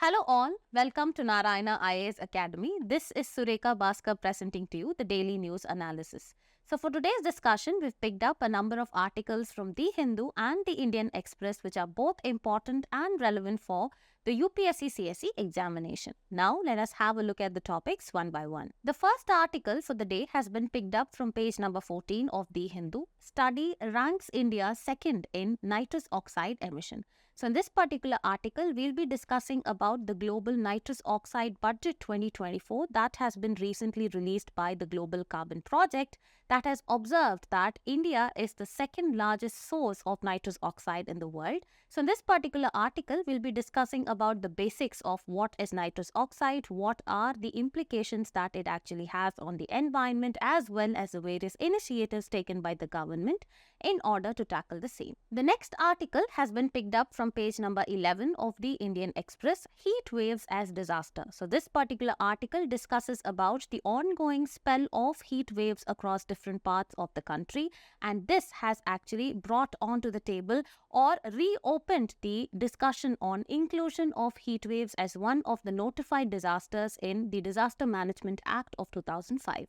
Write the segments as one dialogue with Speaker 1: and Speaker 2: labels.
Speaker 1: Hello all, welcome to Narayana IAS Academy. This is Sureka Bhaskar presenting to you the daily news analysis. So for today's discussion, we've picked up a number of articles from The Hindu and the Indian Express which are both important and relevant for the UPSC CSE examination. Now let us have a look at the topics one by one. The first article for the day has been picked up from page number 14 of The Hindu. Study ranks India second in nitrous oxide emission. So in this particular article, we'll be discussing about the Global Nitrous Oxide Budget 2024 that has been recently released by the Global Carbon Project that has observed that India is the second largest source of nitrous oxide in the world. So in this particular article, we'll be discussing about the basics of what is nitrous oxide, what are the implications that it actually has on the environment, as well as the various initiatives taken by the government in order to tackle the same. The next article has been picked up from page number 11 of the Indian Express, Heat Waves as Disaster. So this particular article discusses about the ongoing spell of heat waves across different parts of the country, and this has actually brought onto the table or reopened the discussion on inclusion of heat waves as one of the notified disasters in the Disaster Management Act of 2005.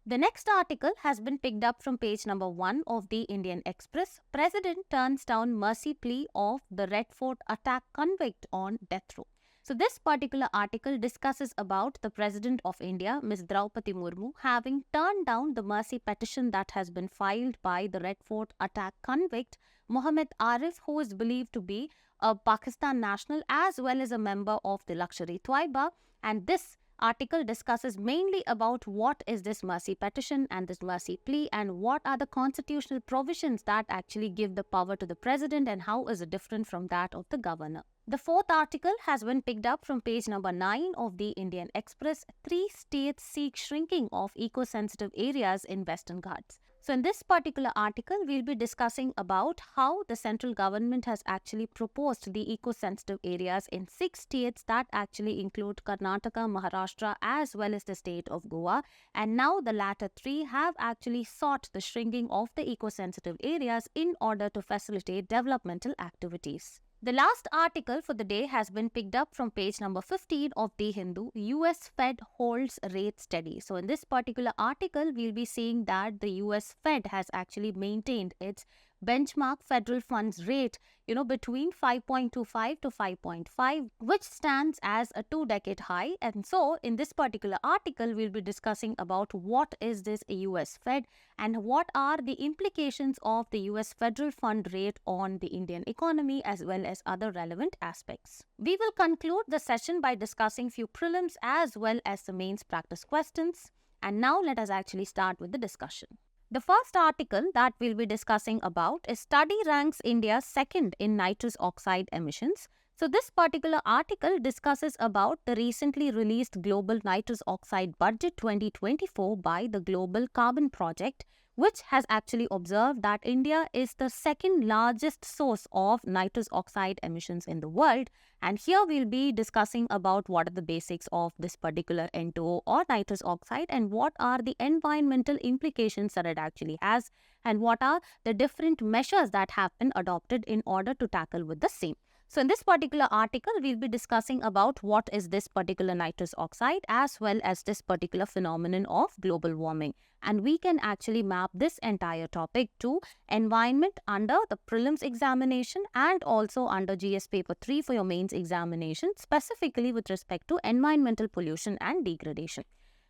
Speaker 1: The next article has been picked up from page number 1 of the Indian Express. President turns down mercy plea of the Red Fort attack convict on death row. So this particular article discusses about the President of India, Ms. Draupadi Murmu, having turned down the mercy petition that has been filed by the Red Fort attack convict, Mohammed Arif, who is believed to be a Pakistan national as well as a member of the Lakshari Taiba, and this article discusses mainly about what is this mercy petition and this mercy plea and what are the constitutional provisions that actually give the power to the president and how is it different from that of the governor. The fourth article has been picked up from page number 9 of the Indian Express. 3 states seek shrinking of eco-sensitive areas in Western Ghats. So in this particular article, we'll be discussing about how the central government has actually proposed the eco-sensitive areas in 6 states that actually include Karnataka, Maharashtra as well as the state of Goa. And now the latter 3 have actually sought the shrinking of the eco-sensitive areas in order to facilitate developmental activities. The last article for the day has been picked up from page number 15 of The Hindu. US Fed holds rate steady. So in this particular article, we'll be seeing that the US Fed has actually maintained its benchmark federal funds rate, between 5.25 to 5.5, which stands as a 2-decade high. And so in this particular article, we'll be discussing about what is this US Fed and what are the implications of the US federal fund rate on the Indian economy as well as other relevant aspects. We will conclude the session by discussing few prelims as well as the mains practice questions. And now let us actually start with the discussion. The first article that we'll be discussing about is Study ranks India second in nitrous oxide emissions. So this particular article discusses about the recently released Global Nitrous Oxide Budget 2024 by the Global Carbon Project, which has actually observed that India is the second largest source of nitrous oxide emissions in the world. And here we'll be discussing about what are the basics of this particular N2O or nitrous oxide and what are the environmental implications that it actually has and what are the different measures that have been adopted in order to tackle with the same. So in this particular article, we'll be discussing about what is this particular nitrous oxide as well as this particular phenomenon of global warming. And we can actually map this entire topic to environment under the prelims examination and also under GS paper 3 for your mains examination, specifically with respect to environmental pollution and degradation.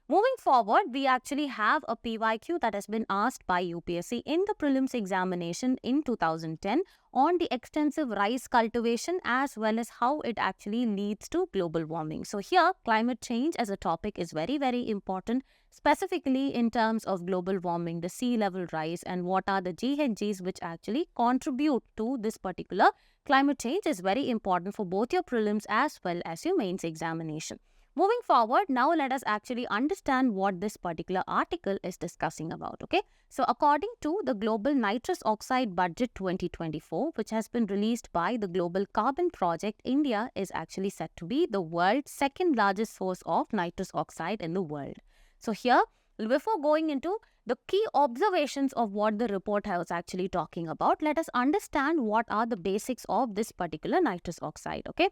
Speaker 1: Moving forward, we actually have a PYQ that has been asked by UPSC in the prelims examination in 2010 on the extensive rice cultivation as well as how it actually leads to global warming. So here, climate change as a topic is very, very important, specifically in terms of global warming, the sea level rise and what are the GHGs which actually contribute to this particular climate change is very important for both your prelims as well as your mains examination. Moving forward, now let us actually understand what this particular article is discussing about, okay? So according to the Global Nitrous Oxide Budget 2024, which has been released by the Global Carbon Project, India is actually set to be the world's second largest source of nitrous oxide in the world. So here, before going into the key observations of what the report was actually talking about, let us understand what are the basics of this particular nitrous oxide, okay?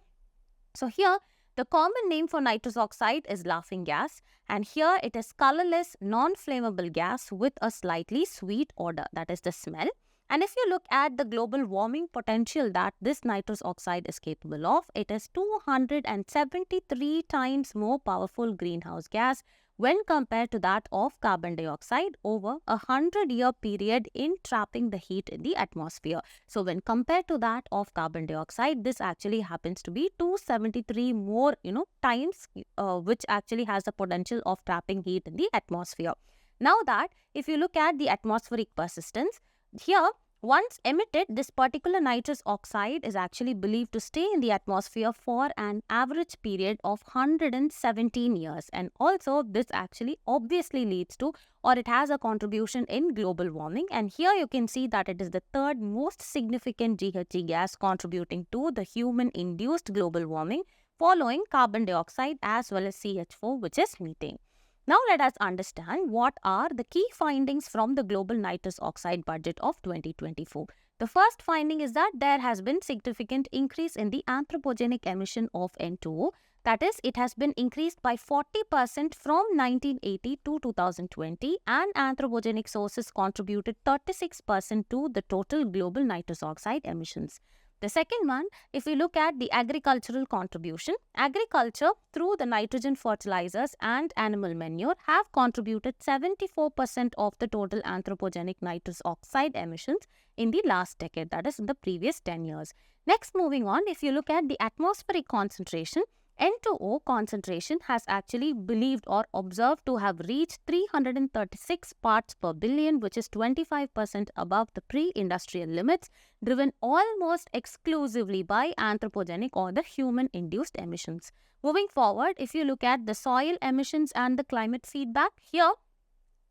Speaker 1: So here, The common name for nitrous oxide is laughing gas, and here it is colorless, non-flammable gas with a slightly sweet odor, that is the smell. And if you look at the global warming potential that this nitrous oxide is capable of, it is 273 times more powerful greenhouse gas when compared to that of carbon dioxide over a 100-year period in trapping the heat in the atmosphere. So when compared to that of carbon dioxide, this actually happens to be 273 more times, which actually has the potential of trapping heat in the atmosphere. Now that if you look at the atmospheric persistence, here, once emitted, this particular nitrous oxide is actually believed to stay in the atmosphere for an average period of 117 years. And also, this actually obviously leads to, or it has a contribution in global warming. And here you can see that it is the third most significant GHG gas contributing to the human-induced global warming, following carbon dioxide as well as CH4, which is methane. Now let us understand what are the key findings from the global nitrous oxide budget of 2024. The first finding is that there has been significant increase in the anthropogenic emission of N2O. That is, it has been increased by 40% from 1980 to 2020, and anthropogenic sources contributed 36% to the total global nitrous oxide emissions. The second one, if we look at the agricultural contribution, agriculture through the nitrogen fertilizers and animal manure have contributed 74% of the total anthropogenic nitrous oxide emissions in the last decade, that is in the previous 10 years. Next, moving on, if you look at the atmospheric concentration, N2O concentration has actually believed or observed to have reached 336 parts per billion, which is 25% above the pre-industrial limits, driven almost exclusively by anthropogenic or the human-induced emissions. Moving forward, if you look at the soil emissions and the climate feedback, here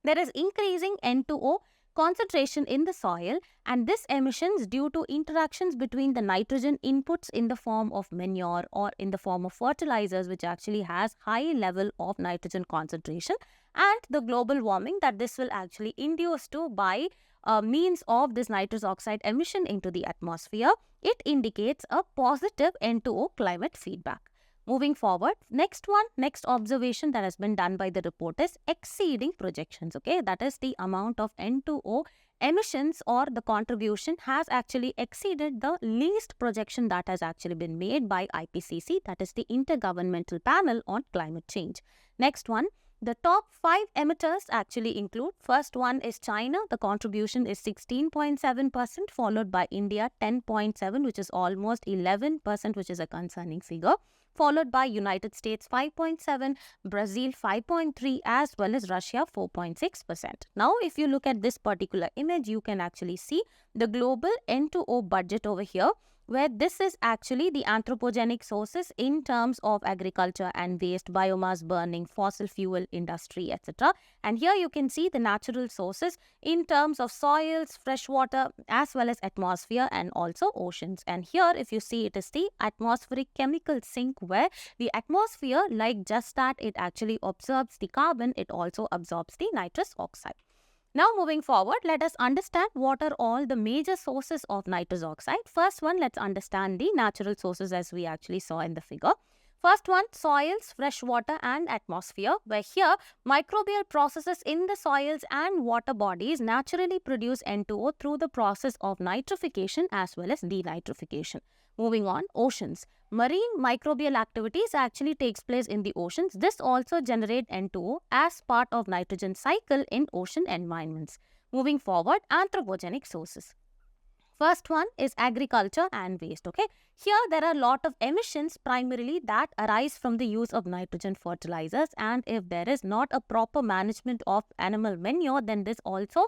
Speaker 1: there is increasing N2O concentration in the soil, and this emissions due to interactions between the nitrogen inputs in the form of manure or in the form of fertilizers, which actually has high level of nitrogen concentration, and the global warming that this will actually induce to by means of this nitrous oxide emission into the atmosphere. It indicates a positive N2O climate feedback. Moving forward, next observation that has been done by the report is exceeding projections. Okay, that is the amount of N2O emissions or the contribution has actually exceeded the least projection that has actually been made by IPCC, that is the Intergovernmental Panel on Climate Change. Next one, the top 5 emitters actually include, first one is China, the contribution is 16.7%, followed by India 10.7%, which is almost 11%, which is a concerning figure, followed by United States 5.7%, Brazil 5.3%, as well as Russia 4.6%. Now, if you look at this particular image, you can actually see the global N2O budget over here, where this is actually the anthropogenic sources in terms of agriculture and waste, biomass burning, fossil fuel industry, etc. And here you can see the natural sources in terms of soils, fresh water, as well as atmosphere and also oceans. And here, if you see, it is the atmospheric chemical sink, where the atmosphere, like just that, it actually absorbs the carbon, it also absorbs the nitrous oxide. Now moving forward, let us understand what are all the major sources of nitrous oxide. First one, let's understand the natural sources as we actually saw in the figure. First one, soils, fresh water and atmosphere, where here microbial processes in the soils and water bodies naturally produce N2O through the process of nitrification as well as denitrification. Moving on, oceans. Marine microbial activities actually takes place in the oceans. This also generates N2O as part of nitrogen cycle in ocean environments. Moving forward, anthropogenic sources. First one is agriculture and waste. Okay, here there are a lot of emissions primarily that arise from the use of nitrogen fertilizers, and if there is not a proper management of animal manure, then this also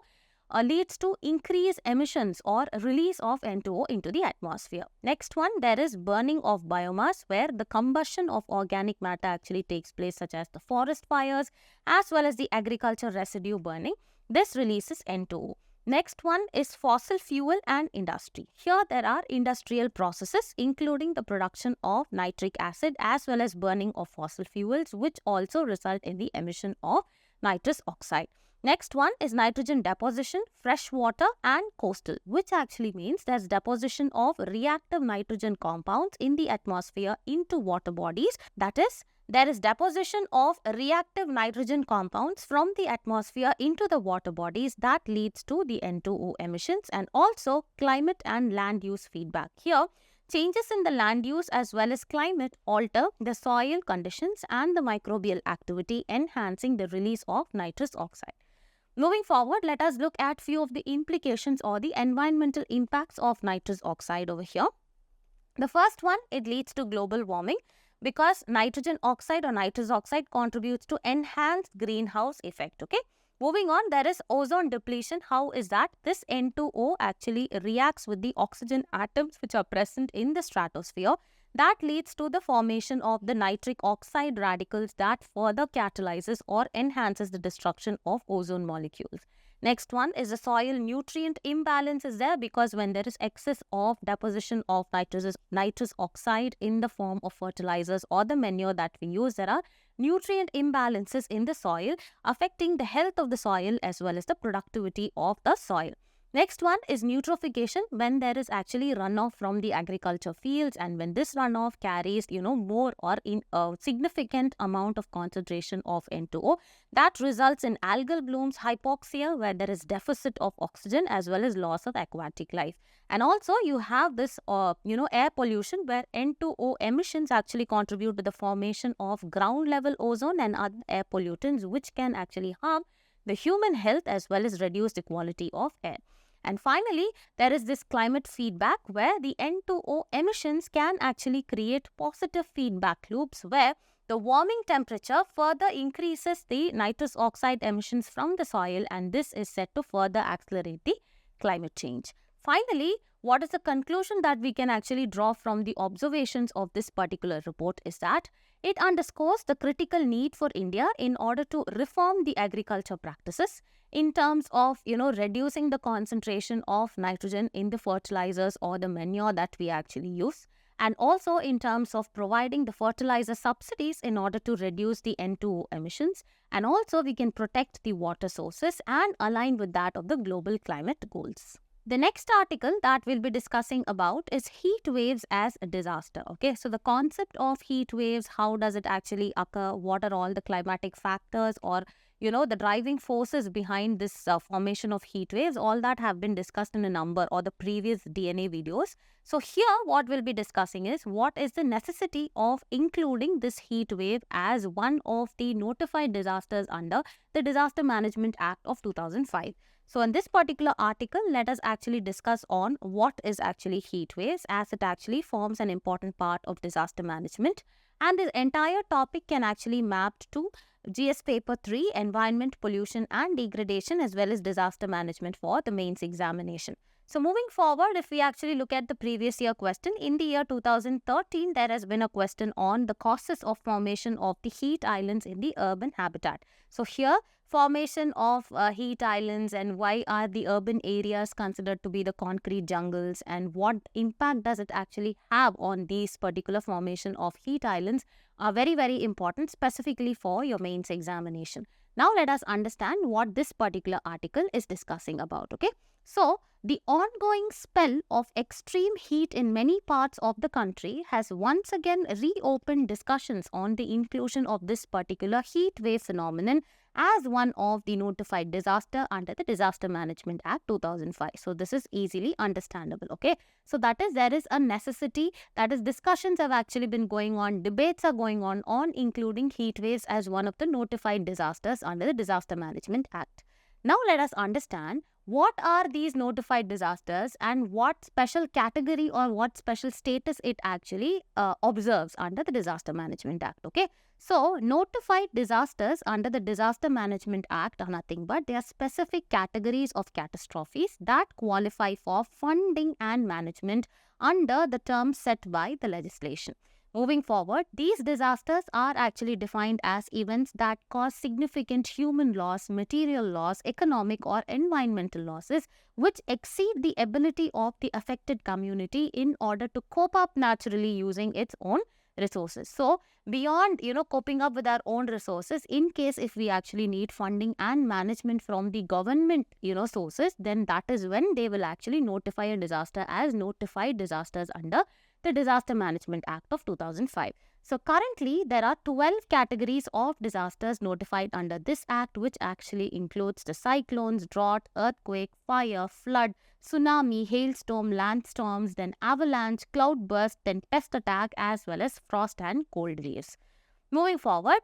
Speaker 1: leads to increased emissions or release of N2O into the atmosphere. Next one, there is burning of biomass, where the combustion of organic matter actually takes place, such as the forest fires as well as the agriculture residue burning. This releases N2O. Next one is fossil fuel and industry. Here there are industrial processes including the production of nitric acid as well as burning of fossil fuels, which also result in the emission of nitrous oxide. Next one is nitrogen deposition, freshwater and coastal, which actually means there's deposition of reactive nitrogen compounds in the atmosphere into water bodies. That is, there is deposition of reactive nitrogen compounds from the atmosphere into the water bodies that leads to the N2O emissions, and also climate and land use feedback. Here, changes in the land use as well as climate alter the soil conditions and the microbial activity, enhancing the release of nitrous oxide. Moving forward, let us look at few of the implications or the environmental impacts of nitrous oxide over here. The first one, it leads to global warming because nitrogen oxide or nitrous oxide contributes to enhanced greenhouse effect. Okay. Moving on, there is ozone depletion. How is that? This N2O actually reacts with the oxygen atoms which are present in the stratosphere. That leads to the formation of the nitric oxide radicals that further catalyzes or enhances the destruction of ozone molecules. Next one is the soil nutrient imbalance is there because when there is excess of deposition of nitrous oxide in the form of fertilizers or the manure that we use, there are nutrient imbalances in the soil affecting the health of the soil as well as the productivity of the soil. Next one is eutrophication, when there is actually runoff from the agriculture fields, and when this runoff carries more or in a significant amount of concentration of N2O, that results in algal blooms, hypoxia, where there is deficit of oxygen as well as loss of aquatic life. And also you have this air pollution where N2O emissions actually contribute to the formation of ground level ozone and other air pollutants which can actually harm the human health as well as reduce the quality of air. And finally, there is this climate feedback where the N2O emissions can actually create positive feedback loops where the warming temperature further increases the nitrous oxide emissions from the soil, and this is set to further accelerate the climate change. Finally, what is the conclusion that we can actually draw from the observations of this particular report is that it underscores the critical need for India in order to reform the agriculture practices in terms of, reducing the concentration of nitrogen in the fertilizers or the manure that we actually use, and also in terms of providing the fertilizer subsidies in order to reduce the N2O emissions, and also we can protect the water sources and align with that of the global climate goals. The next article that we'll be discussing about is heat waves as a disaster. Okay, so the concept of heat waves, how does it actually occur? What are all the climatic factors or the driving forces behind this formation of heat waves? All that have been discussed in a number or the previous DNA videos. So here what we'll be discussing is what is the necessity of including this heat wave as one of the notified disasters under the Disaster Management Act of 2005. So in this particular article, let us actually discuss on what is actually heat waves, as it actually forms an important part of disaster management. And this entire topic can actually map to GS Paper 3, Environment, Pollution and Degradation, as well as Disaster Management for the mains examination. So moving forward, if we actually look at the previous year question, in the year 2013, there has been a question on the causes of formation of the heat islands in the urban habitat. So here, formation of heat islands and why are the urban areas considered to be the concrete jungles, and what impact does it actually have on these particular formation of heat islands are very, very important specifically for your mains examination. Now let us understand what this particular article is discussing about. Okay, so the ongoing spell of extreme heat in many parts of the country has once again reopened discussions on the inclusion of this particular heat wave phenomenon as one of the notified disaster under the Disaster Management Act 2005. So this is easily understandable. Okay, so that is, there is a necessity, that is, discussions have actually been going on, debates are going on including heat waves as one of the notified disasters under the Disaster Management Act. Now let us understand what are these notified disasters and what special category or what special status it actually observes under the Disaster Management Act. Okay, so notified disasters under the Disaster Management Act are nothing but they are specific categories of catastrophes that qualify for funding and management under the terms set by the legislation. Moving forward, these disasters are actually defined as events that cause significant human loss, material loss, economic or environmental losses which exceed the ability of the affected community in order to cope up naturally using its own resources. So beyond, coping up with our own resources, in case if we actually need funding and management from the government, sources, then that is when they will actually notify a disaster as notified disasters under the Disaster Management Act of 2005. So currently, there are 12 categories of disasters notified under this act, which actually includes the cyclones, drought, earthquake, fire, flood, tsunami, hailstorm, landstorms, then avalanche, cloudburst, then pest attack, as well as frost and cold waves. Moving forward,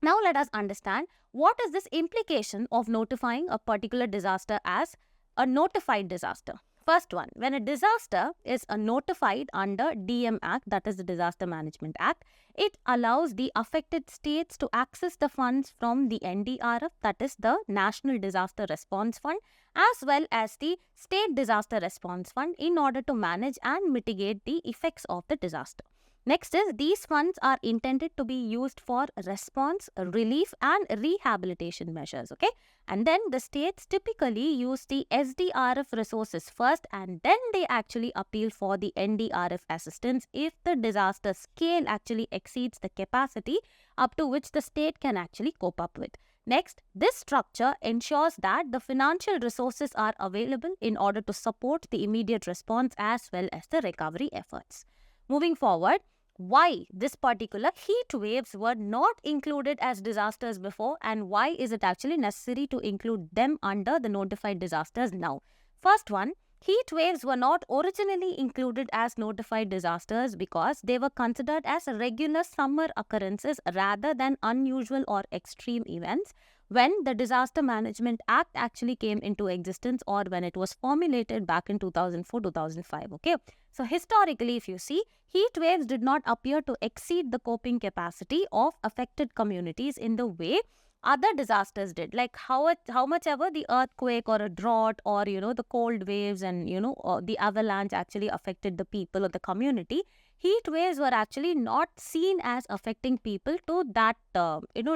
Speaker 1: now let us understand what is this implication of notifying a particular disaster as a notified disaster. First one, when a disaster is notified under DM Act, that is the Disaster Management Act, it allows the affected states to access the funds from the NDRF, that is the National Disaster Response Fund, as well as the State Disaster Response Fund in order to manage and mitigate the effects of the disaster. Next is, these funds are intended to be used for response, relief and rehabilitation measures, okay? And then the states typically use the SDRF resources first, and then they actually appeal for the NDRF assistance if the disaster scale actually exceeds the capacity up to which the state can actually cope up with. Next, this structure ensures that the financial resources are available in order to support the immediate response as well as the recovery efforts. Moving forward, why this particular heat waves were not included as disasters before, and why is it actually necessary to include them under the notified disasters now? First one, heat waves were not originally included as notified disasters because they were considered as regular summer occurrences rather than unusual or extreme events when the Disaster Management Act actually came into existence, or when it was formulated back in 2004-2005, okay? So historically, if you see, heat waves did not appear to exceed the coping capacity of affected communities in the way other disasters did, like how much ever the earthquake or a drought or the cold waves and or the avalanche actually affected the people or the community. Heat waves were actually not seen as affecting people to that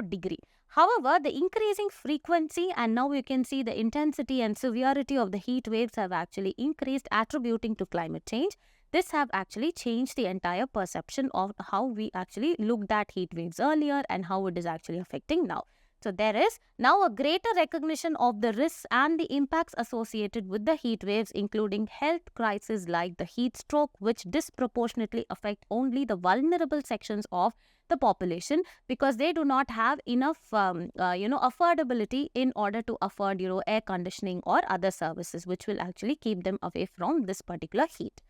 Speaker 1: degree. However, the increasing frequency, and now you can see the intensity and severity of the heat waves have actually increased, attributing to climate change. This have actually changed the entire perception of how we actually looked at heat waves earlier and how it is actually affecting now. So there is now a greater recognition of the risks and the impacts associated with the heat waves, including health crises like the heat stroke, which disproportionately affect only the vulnerable sections of the population because they do not have enough affordability in order to afford air conditioning or other services, which will actually keep them away from this particular heat.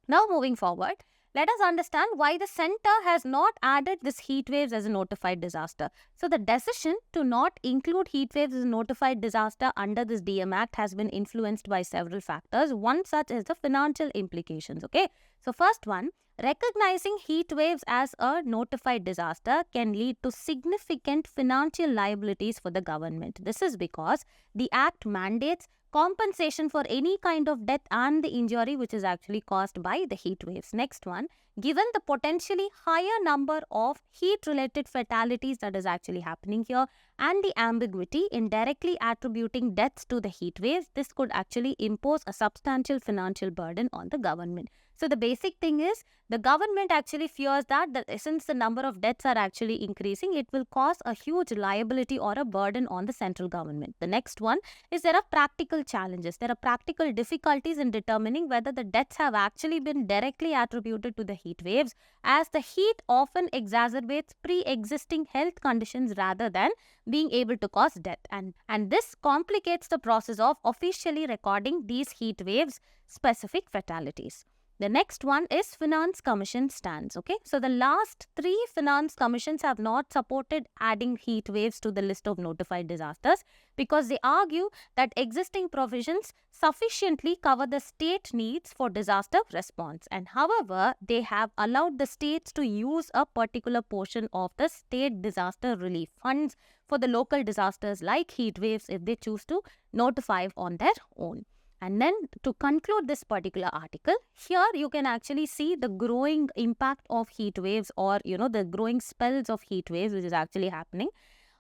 Speaker 1: Now moving forward, let us understand why the center has not added this heat waves as a notified disaster. So the decision to not include heat waves as a notified disaster under this DM Act has been influenced by several factors. One such is the financial implications, okay? So first one, recognizing heat waves as a notified disaster can lead to significant financial liabilities for the government. This is because the Act mandates compensation for any kind of death and the injury which is actually caused by the heat waves. Next one, given the potentially higher number of heat-related fatalities that is actually happening here and the ambiguity in directly attributing deaths to the heat waves, this could actually impose a substantial financial burden on the government. So the basic thing is, the government actually fears that since the number of deaths are actually increasing, it will cause a huge liability or a burden on the central government. The next one is there are practical challenges. There are practical difficulties in determining whether the deaths have actually been directly attributed to the heat waves, as the heat often exacerbates pre-existing health conditions rather than being able to cause death. And this complicates the process of officially recording these heat waves specific fatalities. The next one is Finance Commission stance, okay? So the last 3 Finance Commissions have not supported adding heat waves to the list of notified disasters because they argue that existing provisions sufficiently cover the state needs for disaster response. And however, they have allowed the states to use a particular portion of the state disaster relief funds for the local disasters like heat waves if they choose to notify on their own. And then to conclude this particular article, here you can actually see the growing impact of heat waves or, the growing spells of heat waves which is actually happening.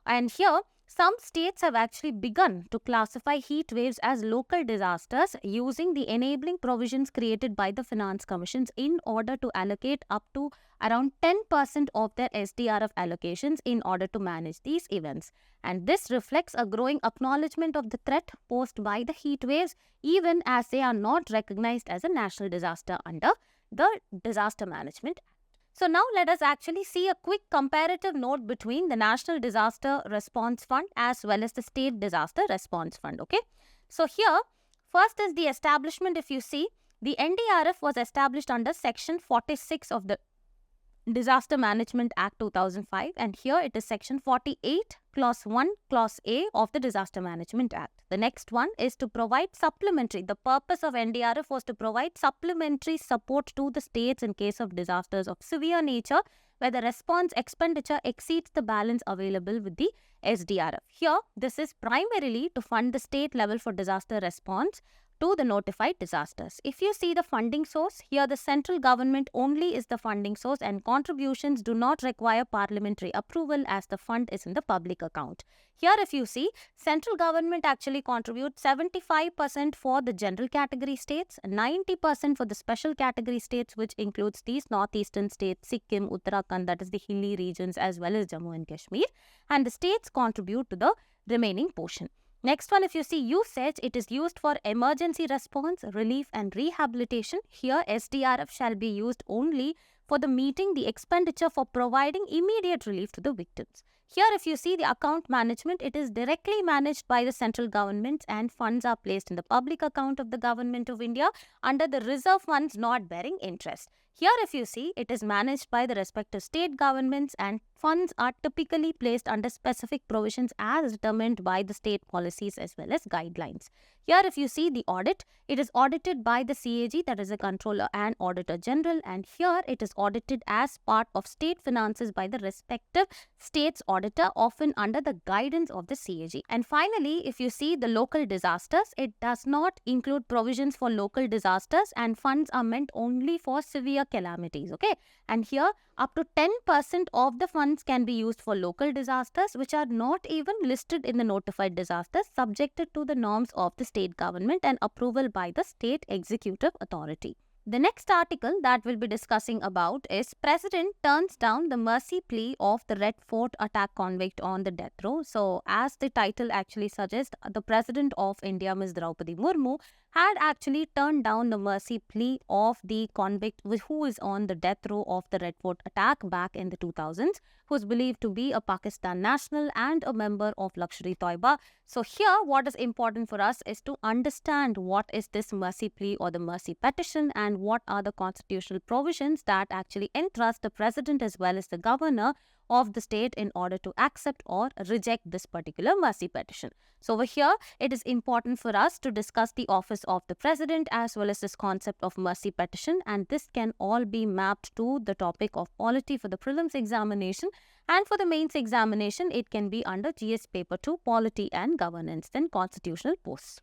Speaker 1: And here some states have actually begun to classify heat waves as local disasters using the enabling provisions created by the finance commissions in order to allocate up to around 10% of their SDRF allocations in order to manage these events. And this reflects a growing acknowledgement of the threat posed by the heat waves, even as they are not recognized as a national disaster under the Disaster Management Act. So now let us actually see a quick comparative note between the National Disaster Response Fund as well as the State Disaster Response Fund. Okay. So here, first is the establishment. If you see, the NDRF was established under Section 46 of the Disaster Management Act 2005, and here it is Section 48, Clause 1, Clause A of the Disaster Management Act. The next one is to provide supplementary. The purpose of NDRF was to provide supplementary support to the states in case of disasters of severe nature where the response expenditure exceeds the balance available with the SDRF. Here, this is primarily to fund the state level for disaster response to the notified disasters. If you see the funding source, here the central government only is the funding source and contributions do not require parliamentary approval as the fund is in the public account. Here if you see, central government actually contributes 75% for the general category states, 90% for the special category states, which includes these northeastern states, Sikkim, Uttarakhand, that is the hilly regions, as well as Jammu and Kashmir, and the states contribute to the remaining portion. Next one, if you see usage, it is used for emergency response, relief and rehabilitation. Here, SDRF shall be used only for the meeting the expenditure for providing immediate relief to the victims. Here, if you see the account management, it is directly managed by the central government and funds are placed in the public account of the Government of India under the reserve funds not bearing interest. Here, if you see, it is managed by the respective state governments and funds are typically placed under specific provisions as determined by the state policies as well as guidelines. Here, if you see the audit, it is audited by the CAG, that is the Controller and Auditor General, and here it is audited as part of state finances by the respective state's auditor, often under the guidance of the CAG. And finally, if you see the local disasters, it does not include provisions for local disasters and funds are meant only for severe calamities. Okay, and here up to 10% of the funds can be used for local disasters which are not even listed in the notified disasters, subjected to the norms of the state government and approval by the state executive authority. The next article that we'll be discussing about is President turns down the mercy plea of the Red Fort attack convict on the death row. So as the title actually suggests, the President of India, Ms. Draupadi Murmu, had actually turned down the mercy plea of the convict who is on the death row of the Red Fort attack back in the 2000s, who is believed to be a Pakistan national and a member of Lashkar-e-Toiba. So here what is important for us is to understand what is this mercy plea or the mercy petition and what are the constitutional provisions that actually entrust the president as well as the governor of the state in order to accept or reject this particular mercy petition. So over here, it is important for us to discuss the office of the president as well as this concept of mercy petition, and this can all be mapped to the topic of polity for the prelims examination, and for the mains examination, it can be under GS paper 2, polity and governance, then constitutional posts.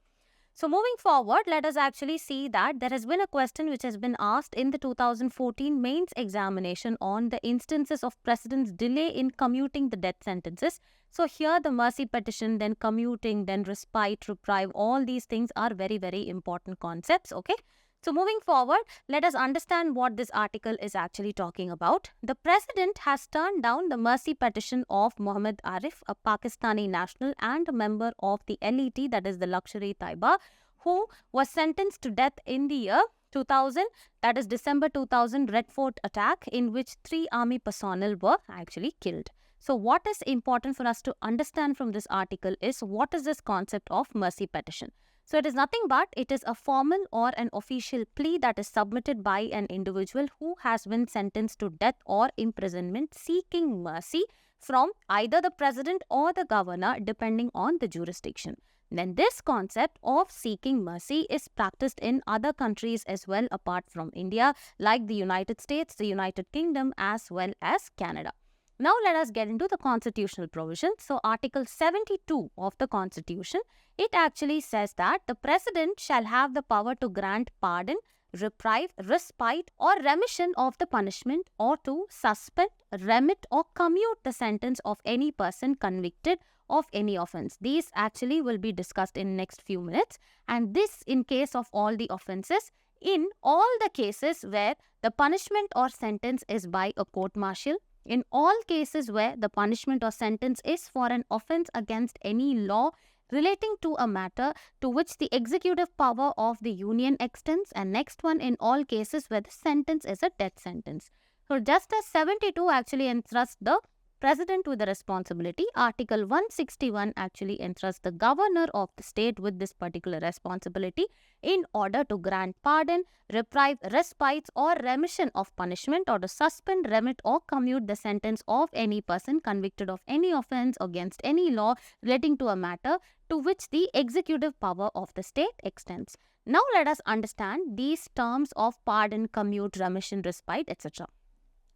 Speaker 1: So moving forward, let us actually see that there has been a question which has been asked in the 2014 mains examination on the instances of president's delay in commuting the death sentences. So here the mercy petition, then commuting, then respite, reprieve, all these things are very, very important concepts. Okay. So moving forward, let us understand what this article is actually talking about. The president has turned down the mercy petition of Mohammed Arif, a Pakistani national and a member of the LET, that is the Lashkar-e-Toiba, who was sentenced to death in the year 2000, that is December 2000 Red Fort attack, in which 3 army personnel were actually killed. So what is important for us to understand from this article is what is this concept of mercy petition. So it is nothing but it is a formal or an official plea that is submitted by an individual who has been sentenced to death or imprisonment seeking mercy from either the president or the governor depending on the jurisdiction. Then this concept of seeking mercy is practiced in other countries as well apart from India, like the United States, the United Kingdom as well as Canada. Now let us get into the constitutional provisions. So Article 72 of the Constitution, it actually says that the president shall have the power to grant pardon, reprieve, respite or remission of the punishment or to suspend, remit or commute the sentence of any person convicted of any offense. These actually will be discussed in next few minutes, and this in case of all the offenses. In all the cases where the punishment or sentence is by a court-martial, in all cases where the punishment or sentence is for an offense against any law relating to a matter to which the executive power of the union extends, and next one, in all cases where the sentence is a death sentence. So just as 72 actually entrusts the president with the responsibility, Article 161 actually entrusts the governor of the state with this particular responsibility in order to grant pardon, reprieve, respites or remission of punishment, or to suspend, remit or commute the sentence of any person convicted of any offence against any law relating to a matter to which the executive power of the state extends. Now let us understand these terms of pardon, commute, remission, respite, etc.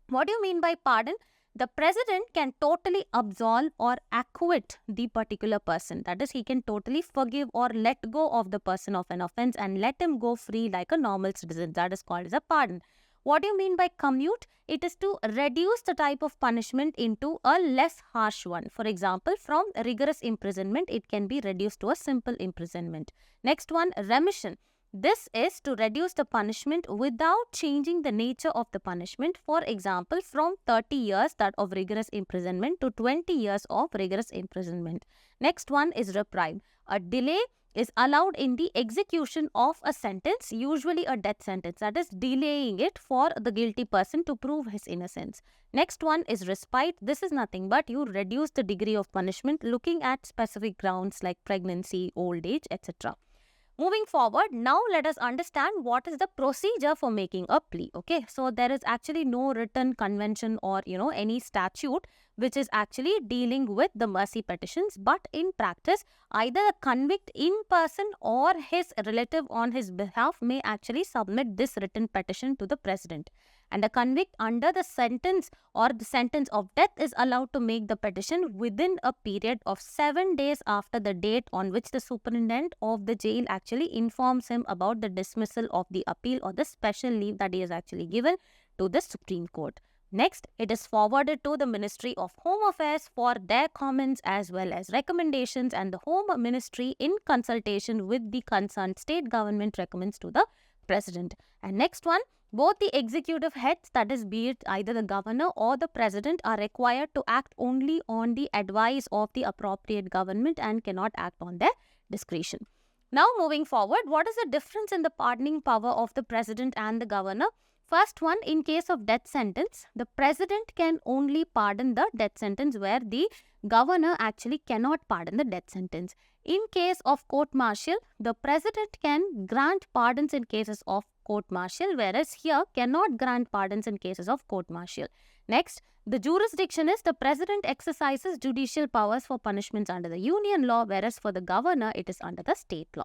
Speaker 1: What do you mean by pardon? The president can totally absolve or acquit the particular person. That is, he can totally forgive or let go of the person of an offence and let him go free like a normal citizen. That is called as a pardon. What do you mean by commute? It is to reduce the type of punishment into a less harsh one. For example, from rigorous imprisonment, it can be reduced to a simple imprisonment. Next one, remission. This is to reduce the punishment without changing the nature of the punishment. For example, from 30 years that of rigorous imprisonment to 20 years of rigorous imprisonment. Next one is reprieve. A delay is allowed in the execution of a sentence, usually a death sentence, that is delaying it for the guilty person to prove his innocence. Next one is respite. This is nothing but you reduce the degree of punishment looking at specific grounds like pregnancy, old age, etc. Moving forward, now let us understand what is the procedure for making a plea. Okay, so there is actually no written convention or any statute which is actually dealing with the mercy petitions, but in practice, either the convict in person or his relative on his behalf may actually submit this written petition to the president. And a convict under the sentence or the sentence of death is allowed to make the petition within a period of 7 days after the date on which the superintendent of the jail actually informs him about the dismissal of the appeal or the special leave that he has actually given to the Supreme Court. Next, it is forwarded to the Ministry of Home Affairs for their comments as well as recommendations, and the Home Ministry in consultation with the concerned state government recommends to the President. And next one, both the executive heads, that is be it either the governor or the president, are required to act only on the advice of the appropriate government and cannot act on their discretion. Now moving forward, what is the difference in the pardoning power of the president and the governor? First one, in case of death sentence, the president can only pardon the death sentence where the governor actually cannot pardon the death sentence. In case of court-martial, the president can grant pardons in cases of court-martial, whereas here cannot grant pardons in cases of court-martial. Next, the jurisdiction is the president exercises judicial powers for punishments under the union law, whereas for the governor, it is under the state law.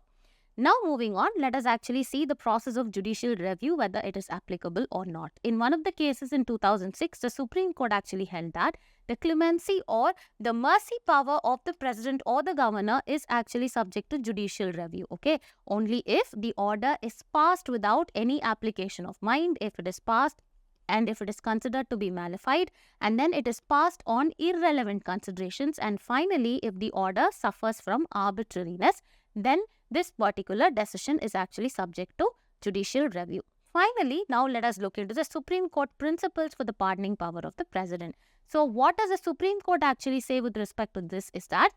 Speaker 1: Now moving on, let us actually see the process of judicial review, whether it is applicable or not. In one of the cases in 2006, the Supreme Court actually held that the clemency or the mercy power of the president or the governor is actually subject to judicial review. Okay, only if the order is passed without any application of mind, if it is passed and if it is considered to be malified, and then it is passed on irrelevant considerations, and finally if the order suffers from arbitrariness, then this particular decision is actually subject to judicial review. Finally, now let us look into the Supreme Court principles for the pardoning power of the president. So what does the Supreme Court actually say with respect to this is that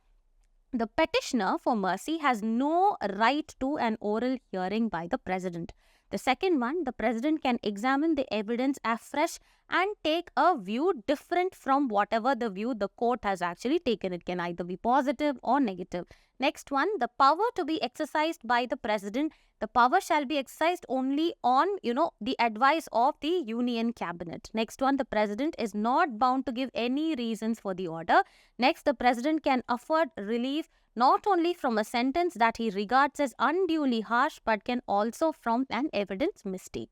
Speaker 1: the petitioner for mercy has no right to an oral hearing by the president. The second one, the president can examine the evidence afresh and take a view different from whatever the view the court has actually taken. It can either be positive or negative. Next one, the power to be exercised by the president, the power shall be exercised only on, the advice of the union cabinet. Next one, the president is not bound to give any reasons for the order. Next, the president can afford relief not only from a sentence that he regards as unduly harsh, but can also from an evidence mistake.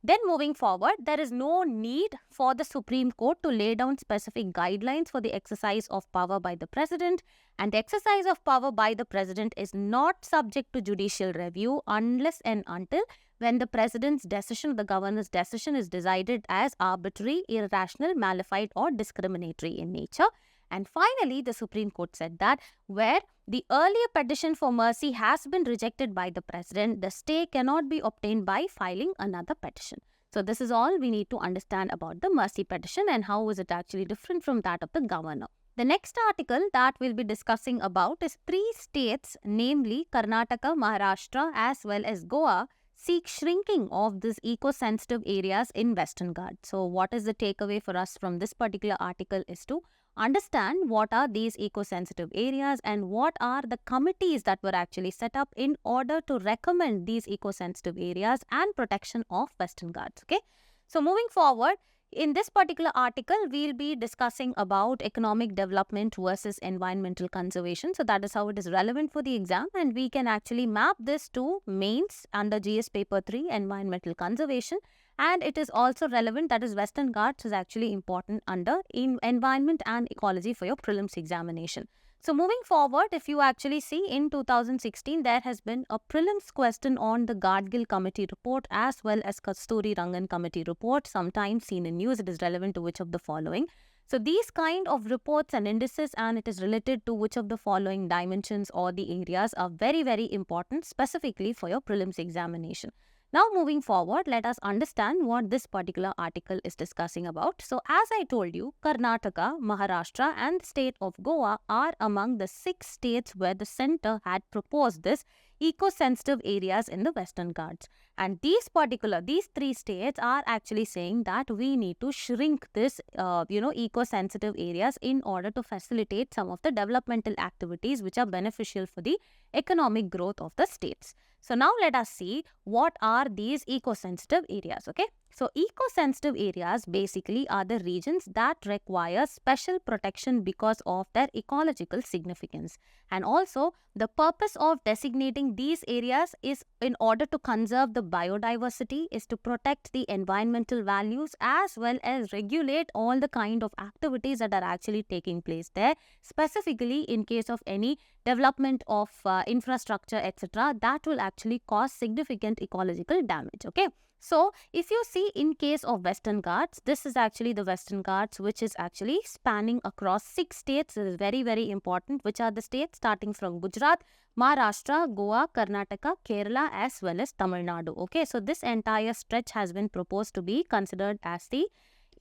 Speaker 1: Then moving forward, there is no need for the Supreme Court to lay down specific guidelines for the exercise of power by the president, and the exercise of power by the president is not subject to judicial review unless and until when the president's decision, the governor's decision is decided as arbitrary, irrational, malified or discriminatory in nature. And finally, the Supreme Court said that where the earlier petition for mercy has been rejected by the President, the stay cannot be obtained by filing another petition. So this is all we need to understand about the mercy petition and how is it actually different from that of the governor. The next article that we'll be discussing about is 3 states, namely Karnataka, Maharashtra as well as Goa, seek shrinking of these eco-sensitive areas in Western Ghats. So what is the takeaway for us from this particular article is to understand what are these eco-sensitive areas and what are the committees that were actually set up in order to recommend these eco-sensitive areas and protection of Western Ghats. Okay, so moving forward, in this particular article, we'll be discussing about economic development versus environmental conservation. So that is how it is relevant for the exam, and we can actually map this to mains under GS paper 3 environmental conservation. And it is also relevant, that is Western Ghats is actually important under environment and ecology for your prelims examination. So moving forward, if you actually see in 2016, there has been a prelims question on the Gadgil committee report as well as Kasturi Rangan committee report. Sometimes seen in news, it is relevant to which of the following. So these kind of reports and indices, and it is related to which of the following dimensions or the areas are very, very important specifically for your prelims examination. Now moving forward, let us understand what this particular article is discussing about. So as I told you, Karnataka, Maharashtra and the state of Goa are among the 6 states where the centre had proposed this eco-sensitive areas in the Western Ghats. And these 3 states are actually saying that we need to shrink this, eco-sensitive areas in order to facilitate some of the developmental activities which are beneficial for the economic growth of the states. So now let us see what are these eco-sensitive areas, okay? So eco-sensitive areas basically are the regions that require special protection because of their ecological significance. And also the purpose of designating these areas is in order to conserve the biodiversity, is to protect the environmental values as well as regulate all the kind of activities that are actually taking place there, specifically in case of any development of infrastructure, etc., that will actually cause significant ecological damage, okay? So, if you see in case of Western Ghats, this is actually the Western Ghats which is actually spanning across 6 states. This is very, very important. Which are the states? Starting from Gujarat, Maharashtra, Goa, Karnataka, Kerala as well as Tamil Nadu. Okay, so this entire stretch has been proposed to be considered as the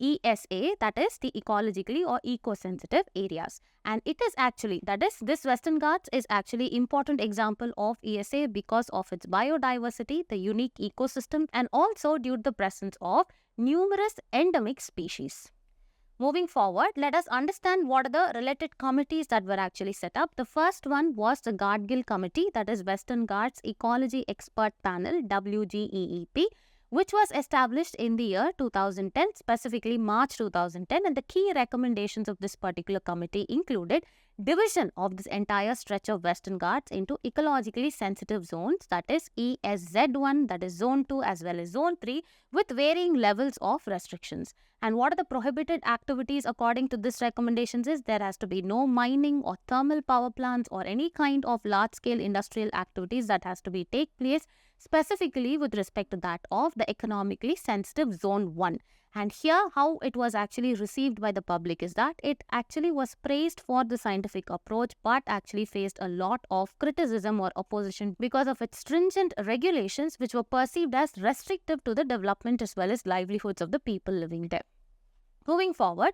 Speaker 1: ESA, that is the ecologically or eco-sensitive areas. And it is actually, that is, this Western Ghats is actually important example of ESA because of its biodiversity, the unique ecosystem, and also due to the presence of numerous endemic species. Moving forward, let us understand what are the related committees that were actually set up. The first one was the Gadgil Committee, that is Western Ghats Ecology Expert Panel, WGEEP, which was established in the year 2010, specifically March 2010, and the key recommendations of this particular committee included division of this entire stretch of Western Ghats into ecologically sensitive zones, that is ESZ1, that is Zone 2 as well as Zone 3, with varying levels of restrictions. And what are the prohibited activities according to this recommendations is there has to be no mining or thermal power plants or any kind of large-scale industrial activities that has to be take place specifically with respect to that of the economically sensitive Zone 1. And here how it was actually received by the public is that it actually was praised for the scientific approach but actually faced a lot of criticism or opposition because of its stringent regulations which were perceived as restrictive to the development as well as livelihoods of the people living there. Moving forward,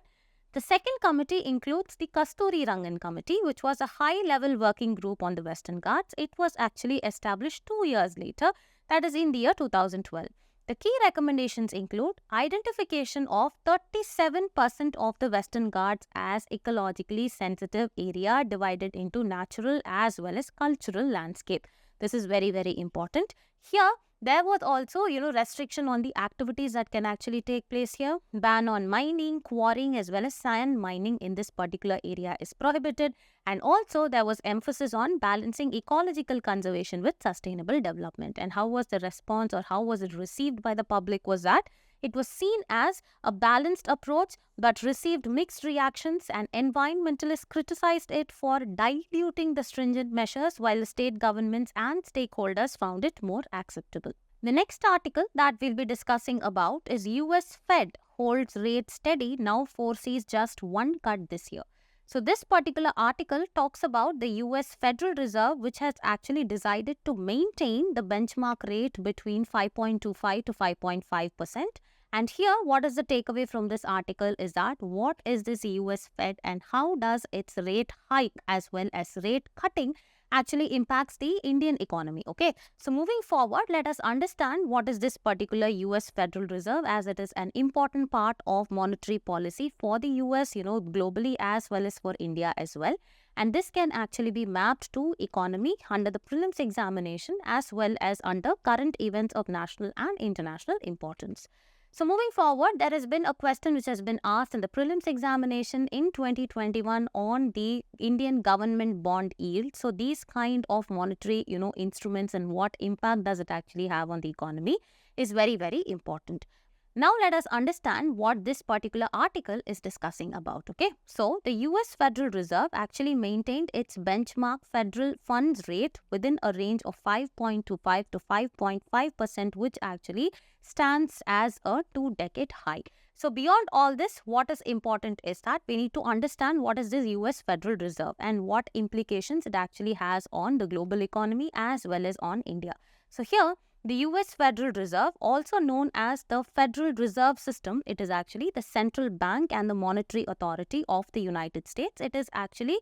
Speaker 1: the second committee includes the Kasturi Rangan Committee, which was a high-level working group on the Western Ghats. It was actually established 2 years later, that is in the year 2012. The key recommendations include identification of 37% of the Western Ghats as ecologically sensitive area divided into natural as well as cultural landscape. This is very, very important. Here, there was also, restriction on the activities that can actually take place here. Ban on mining, quarrying as well as sand mining in this particular area is prohibited. And also there was emphasis on balancing ecological conservation with sustainable development. And how was the response or how was it received by the public was that it was seen as a balanced approach but received mixed reactions, and environmentalists criticized it for diluting the stringent measures while the state governments and stakeholders found it more acceptable. The next article that we'll be discussing about is US Fed holds rate steady, now foresees just one cut this year. So this particular article talks about the US Federal Reserve, which has actually decided to maintain the benchmark rate between 5.25 to 5.5%. And here, what is the takeaway from this article is that what is this US Fed and how does its rate hike as well as rate cutting actually impacts the Indian economy. Okay, so moving forward, let us understand what is this particular US Federal Reserve, as it is an important part of monetary policy for the US, globally as well as for India as well. And this can actually be mapped to economy under the prelims examination as well as under current events of national and international importance. So moving forward, there has been a question which has been asked in the prelims examination in 2021 on the Indian government bond yield. So these kind of monetary, instruments and what impact does it actually have on the economy is very, very important. Now let us understand what this particular article is discussing about. Okay, so the US Federal Reserve actually maintained its benchmark federal funds rate within a range of 5.25 to 5.5%, which actually stands as a 2-decade high. So beyond all this, what is important is that we need to understand what is this US Federal Reserve and what implications it actually has on the global economy as well as on India. So here, the US Federal Reserve, also known as the Federal Reserve System, it is actually the central bank and the monetary authority of the United States. It is actually,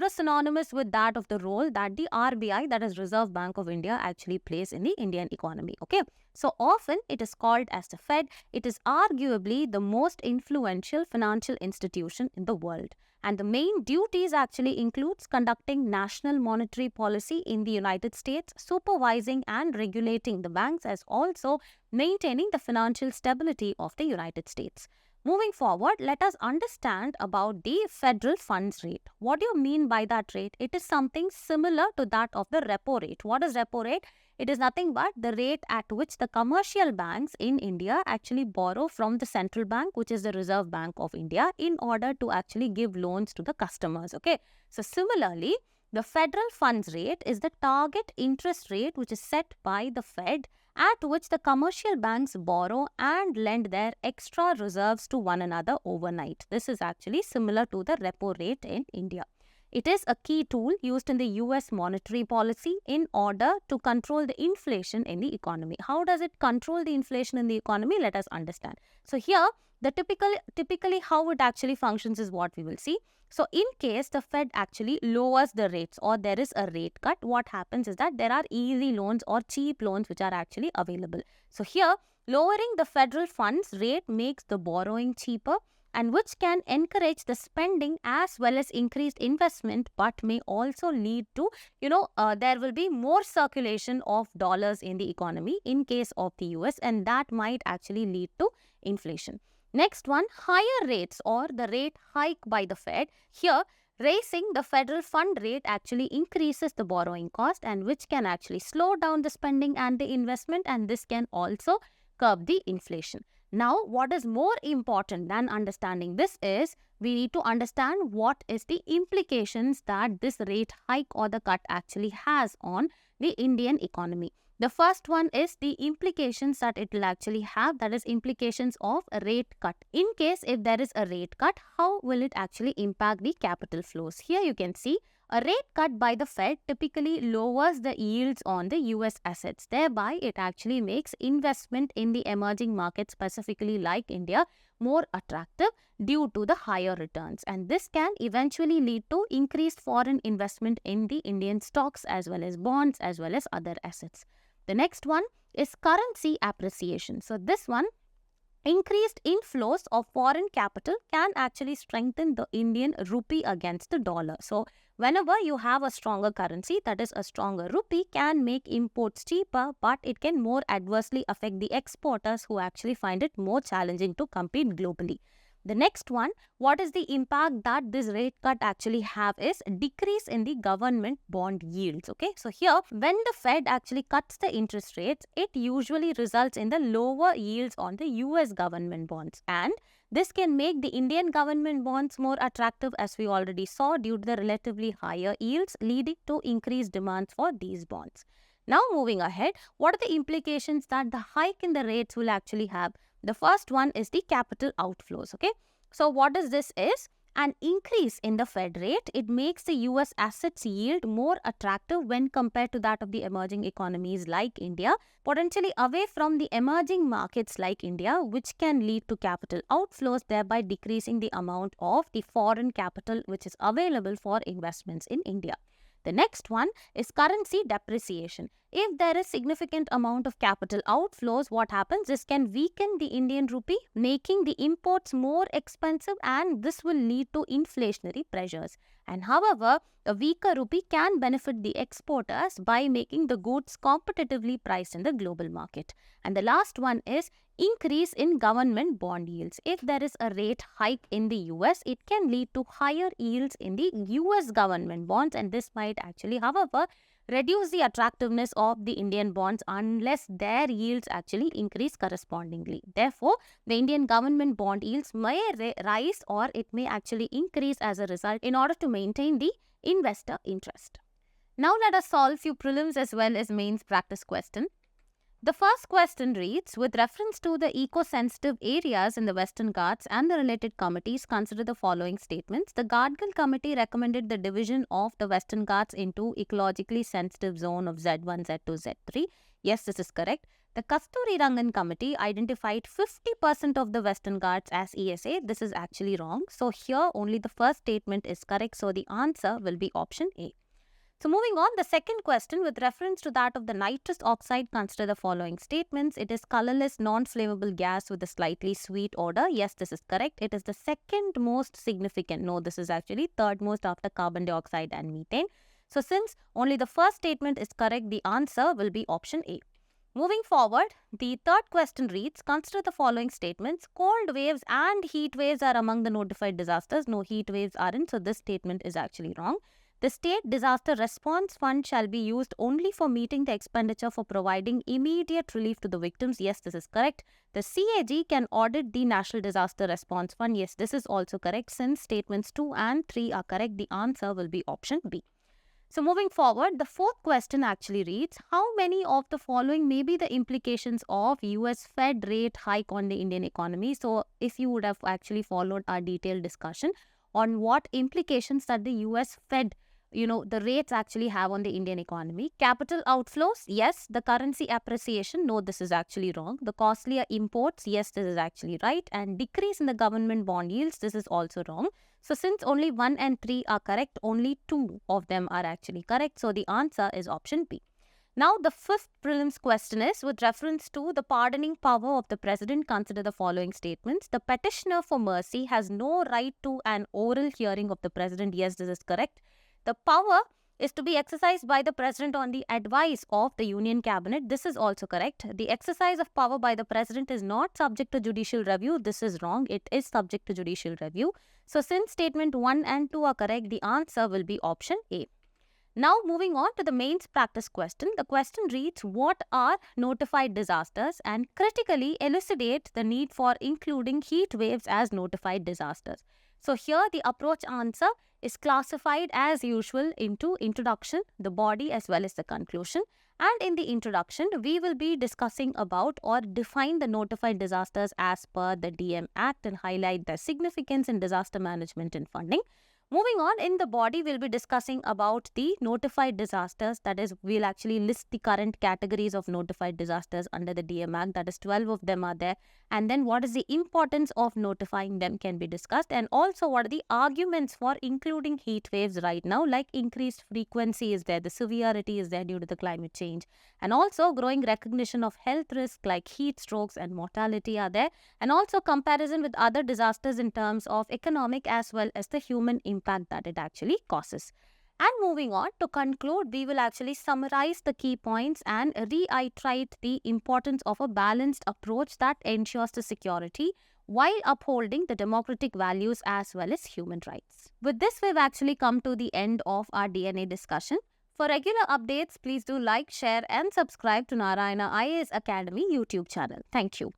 Speaker 1: synonymous with that of the role that the RBI, that is Reserve Bank of India, actually plays in the Indian economy. Okay, so often it is called as the Fed. It is arguably the most influential financial institution in the world. And the main duties actually includes conducting national monetary policy in the United States, supervising and regulating the banks, as also maintaining the financial stability of the United States. Moving forward, let us understand about the federal funds rate. What do you mean by that rate? It is something similar to that of the repo rate. What is repo rate? It is nothing but the rate at which the commercial banks in India actually borrow from the central bank, which is the Reserve Bank of India, in order to actually give loans to the customers. Okay, so similarly, the federal funds rate is the target interest rate which is set by the Fed, at which the commercial banks borrow and lend their extra reserves to one another overnight. This is actually similar to the repo rate in India. It is a key tool used in the US monetary policy in order to control the inflation in the economy. How does it control the inflation in the economy? Let us understand. So here, the typically how it actually functions is what we will see. So in case the Fed actually lowers the rates or there is a rate cut, what happens is that there are easy loans or cheap loans which are actually available. So here, lowering the federal funds rate makes the borrowing cheaper, and which can encourage the spending as well as increased investment, but may also lead to, there will be more circulation of dollars in the economy in case of the US, and that might actually lead to inflation. Next one, higher rates or the rate hike by the Fed. Here, raising the federal fund rate actually increases the borrowing cost, and which can actually slow down the spending and the investment, and this can also curb the inflation. Now, what is more important than understanding this is we need to understand what is the implications that this rate hike or the cut actually has on the Indian economy. The first one is the implications that it will actually have, that is implications of a rate cut. In case if there is a rate cut, how will it actually impact the capital flows? Here you can see a rate cut by the Fed typically lowers the yields on the US assets. Thereby, it actually makes investment in the emerging markets, specifically like India, more attractive due to the higher returns. And this can eventually lead to increased foreign investment in the Indian stocks as well as bonds as well as other assets. The next one is currency appreciation. So this one, increased inflows of foreign capital can actually strengthen the Indian rupee against the dollar. So whenever you have a stronger currency, that is a stronger rupee, can make imports cheaper, but it can more adversely affect the exporters who actually find it more challenging to compete globally. The next one, what is the impact that this rate cut actually have is decrease in the government bond yields. Okay, so here when the Fed actually cuts the interest rates, it usually results in the lower yields on the US government bonds, and this can make the Indian government bonds more attractive, as we already saw, due to the relatively higher yields, leading to increased demands for these bonds. Now moving ahead, what are the implications that the hike in the rates will actually have? The first one is the capital outflows. Okay, so what is this is? An increase in the Fed rate, it makes the US assets yield more attractive when compared to that of the emerging economies like India, potentially away from the emerging markets like India, which can lead to capital outflows, thereby decreasing the amount of the foreign capital which is available for investments in India. The next one is currency depreciation. If there is significant amount of capital outflows, what happens? This can weaken the Indian rupee, making the imports more expensive, and this will lead to inflationary pressures. And however, a weaker rupee can benefit the exporters by making the goods competitively priced in the global market. And the last one is increase in government bond yields. If there is a rate hike in the US, it can lead to higher yields in the US government bonds, and this might actually, however, reduce the attractiveness of the Indian bonds unless their yields actually increase correspondingly. Therefore, the Indian government bond yields may rise or it may actually increase as a result in order to maintain the investor interest. Now let us solve few prelims as well as mains practice question. The first question reads, with reference to the eco-sensitive areas in the Western Ghats and the related committees, consider the following statements. The Gadgil committee recommended the division of the Western Ghats into ecologically sensitive zone of Z1, Z2, Z3. Yes, this is correct. The Kasturi Rangan committee identified 50% of the Western Ghats as ESA. This is actually wrong. So here only the first statement is correct. So the answer will be option A. So moving on, the second question with reference to that of the nitrous oxide, consider the following statements. It is colorless, non-flammable gas with a slightly sweet odor. Yes, this is correct. It is the second most significant. No, this is actually third most after carbon dioxide and methane. So since only the first statement is correct, the answer will be option A. Moving forward, the third question reads, consider the following statements. Cold waves and heat waves are among the notified disasters. No, heat waves aren't. So this statement is actually wrong. The State Disaster Response Fund shall be used only for meeting the expenditure for providing immediate relief to the victims. Yes, this is correct. The CAG can audit the National Disaster Response Fund. Yes, this is also correct. Since statements 2 and 3 are correct, the answer will be option B. So moving forward, the fourth question actually reads, how many of the following may be the implications of US Fed rate hike on the Indian economy? So if you would have actually followed our detailed discussion on what implications that the US Fed the rates actually have on the Indian economy. Capital outflows, yes. The currency appreciation, no, this is actually wrong. The costlier imports, yes, this is actually right. And decrease in the government bond yields, this is also wrong. So since only 1 and 3 are correct, only 2 of them are actually correct. So the answer is option B. Now the fifth prelims question is, with reference to the pardoning power of the president, consider the following statements. The petitioner for mercy has no right to an oral hearing of the president. Yes, this is correct. The power is to be exercised by the president on the advice of the union cabinet. This is also correct. The exercise of power by the president is not subject to judicial review. This is wrong. It is subject to judicial review. So since statement 1 and 2 are correct, the answer will be option A. Now moving on to the mains practice question. The question reads, what are notified disasters, and critically elucidate the need for including heat waves as notified disasters. So here the approach answer is classified as usual into introduction, the body as well as the conclusion. And in the introduction, we will be discussing about or define the notified disasters as per the DM Act and highlight their significance in disaster management and funding. Moving on, in the body, we'll be discussing about the notified disasters. That is, we'll actually list the current categories of notified disasters under the DM Act. That is, 12 of them are there. And then what is the importance of notifying them can be discussed. And also, what are the arguments for including heat waves right now, like increased frequency is there, the severity is there due to the climate change. And also, growing recognition of health risks like heat strokes and mortality are there. And also, comparison with other disasters in terms of economic as well as the human impact that it actually causes. And moving on, to conclude, we will actually summarize the key points and reiterate the importance of a balanced approach that ensures the security while upholding the democratic values as well as human rights. With this, we've actually come to the end of our DNA discussion. For regular updates, please do like, share and subscribe to Narayana IAS Academy YouTube channel. Thank you.